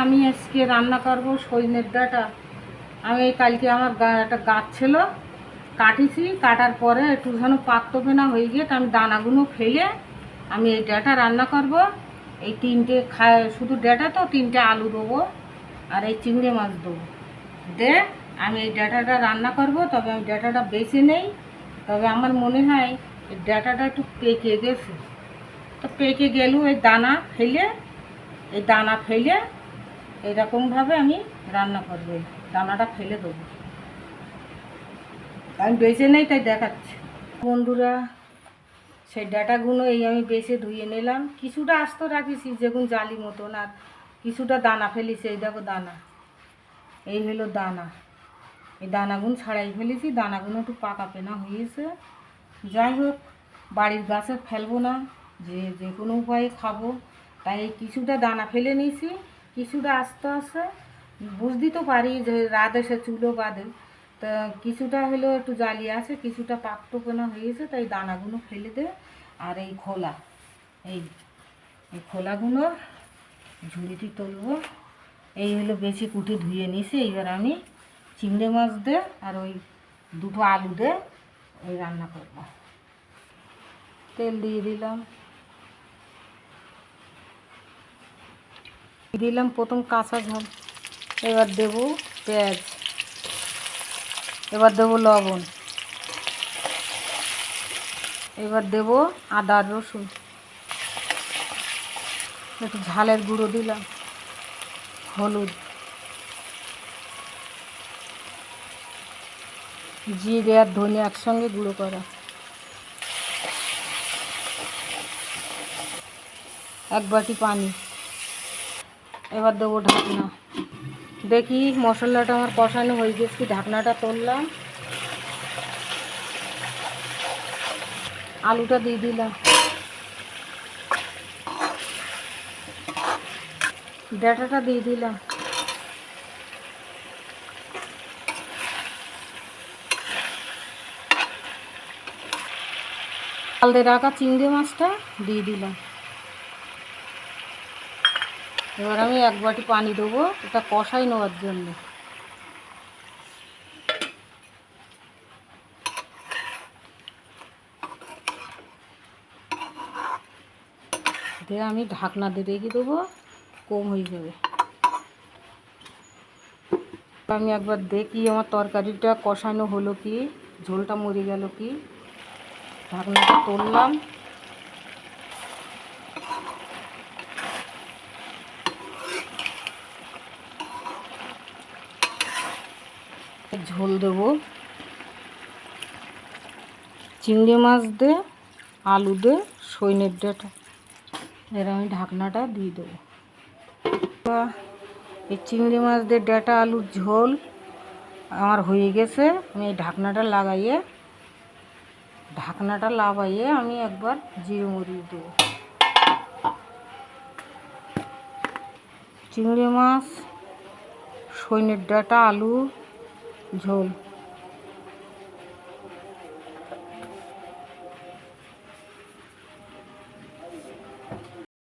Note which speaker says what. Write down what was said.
Speaker 1: আমি আজকে রান্না করব সজনের ডাঁটা। আমি কালকে আমার একটা গাছ ছিল, কাটিছি। কাটার পরে একটু যেন পাতবে না হয়ে গিয়ে আমি দানাগুলো ফেলে আমি এই ডাঁটা রান্না করব। এই তিনটে শুধু ডাঁটা তো, তিনটে আলু দেবো আর এই চিংড়ি মাছ দেবো। দে আমি এই ডাঁটাটা রান্না করব। তবে আমি ডাঁটাটা বেছে নেই। তবে আমার মনে হয় এই ডাঁটাটা একটু পেকে গেছে। তো পেকে গেলেও এই দানা ফেলে এরকমভাবে আমি রান্না করবো। এই দানাটা ফেলে দেবো। আমি বেছে নেই তাই দেখাচ্ছি বন্ধুরা। সেই ডাঁটাগুলো এই আমি বেছে ধুয়ে নিলাম। কিছুটা আস্ত রাখিছি যেগুলো জালি মতন, আর কিছুটা দানা ফেলেছি। এই দেখো দানা, এই হলো দানা। এই দানাগুলো ছাড়াই ফেলেছি। দানাগুলো একটু পাকা পেনা হয়েছে। যাই হোক, বাড়ির গাছে ফেলবো না, যে কোনো উপায়ে খাবো, তাই কিছুটা দানা ফেলে নিয়েছি। কিছুটা আস্তে আস্তে বুঝতে তো পারি যে রাত এসে চুলো বাঁধে, তা কিছুটা হলো একটু জালি আছে, কিছুটা পাকটোপনা হয়েছে, তাই দানাগুলো ফেলে দে। আর এই খোলা, এই খোলাগুলো ঝুড়িতে তুলবো। এই হলো বেশি কুটি ধুয়ে নিয়েছি। এইবার আমি চিংড়ি মাছ দে আর ওই দুটো আলু দে ওই রান্না করব। তেল দিয়ে দিলাম প্রথম কাঁচা ঝাল। এবার দেব পেঁয়াজ, এবার দেব লবণ, এবার দেব আদা রসুন, একটু ঝালের গুঁড়ো দিলাম, হলুদ, জিরে আর ধনে একসঙ্গে গুঁড়ো করা, এক বাটি পানি। এবার দেবো ঢাকনা। দেখি মশলাটা আমার কষানো হয়ে গেছে। ঢাকনাটা তুললাম, আলুটা দিয়ে দিলাম, ডাঁটাটা দিয়ে দিলাম, কাল দিয়ে রাখা চিংড়ি মাছটা দিয়ে দিলাম। এবার আমি এক বাটি পানি দেবো এটা কষাই নেওয়ার জন্য। দিয়ে আমি ঢাকনা দিয়ে রেখে দেবো, কম হয়ে যাবে। আমি একবার দেখি আমার তরকারিটা কষানো হলো কি, ঝোলটা মরে গেল কি। ঢাকনাটা তুললাম, ঝোল দেবো। চিংড়ি মাছ দে, আলু দে, সজনের ডাঁটা। এর আমি ঢাকনাটা দিয়ে দেবো। এই চিংড়ি মাছ দিয়ে ডাঁটা আলুর ঝোল আমার হয়ে গেছে। আমি এই ঢাকনাটা লাগাইয়ে আমি একবার জিরে মরিচ দেবো। চিংড়ি মাছ, সজনের ডাঁটা, আলু ঝোল